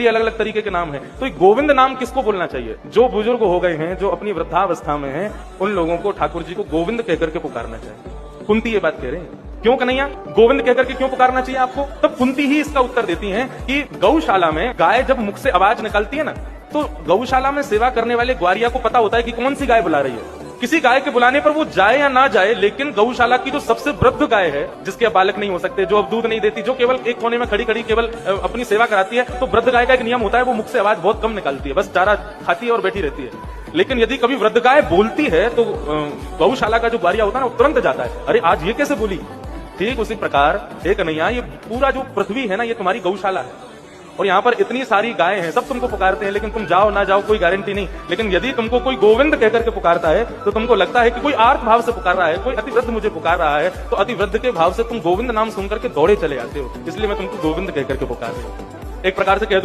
अलग अलग तरीके के नाम है। तो गोविंद नाम किसको बोलना चाहिए? जो बुजुर्ग हो गए हैं, जो अपनी वृद्धावस्था में हैं, उन लोगों को ठाकुर जी को गोविंद कहकर के पुकारना चाहिए। कुंती ये बात कह रहे हैं। क्यों कन्हैया, गोविंद कहकर के क्यों पुकारना चाहिए आपको? तब कुंती ही इसका उत्तर देती हैं कि गौशाला में गाय जब मुख से आवाज निकालती है ना, तो गौशाला में सेवा करने वाले ग्वारिया को पता होता है कि कौन सी गाय बुला रही है। किसी गाय के बुलाने पर वो जाए या ना जाए, लेकिन गौशाला की जो सबसे वृद्ध गाय है, जिसके अब बालक नहीं हो सकते, जो अब दूध नहीं देती, जो केवल एक कोने में खड़ी खड़ी केवल अपनी सेवा कराती है, तो वृद्ध गाय का एक नियम होता है, वो मुख से आवाज बहुत कम निकालती है, बस चारा खाती है और बैठी रहती है। लेकिन यदि कभी वृद्ध गाय बोलती है तो गौशाला का जो ग्वारिया होता है ना, वो तुरंत जाता है, अरे आज ये कैसे बोली। ठीक उसी प्रकार हे कन्हैया, ये पूरा जो पृथ्वी है ना, ये तुम्हारी गौशाला है, और यहाँ पर इतनी सारी गायें हैं, सब तुमको पुकारते हैं, लेकिन तुम जाओ ना जाओ कोई गारंटी नहीं। लेकिन यदि तुमको कोई गोविंद कहकर के पुकारता है, तो तुमको लगता है कि कोई आर्त भाव से पुकार रहा है, कोई अतिवृद्ध मुझे पुकार रहा है, तो अतिवृद्ध के भाव से तुम गोविंद नाम सुनकर के दौड़े चले आते हो। इसलिए मैं तुमको गोविंद कहकर के पुकार रहा हूं। एक प्रकार से कह दूं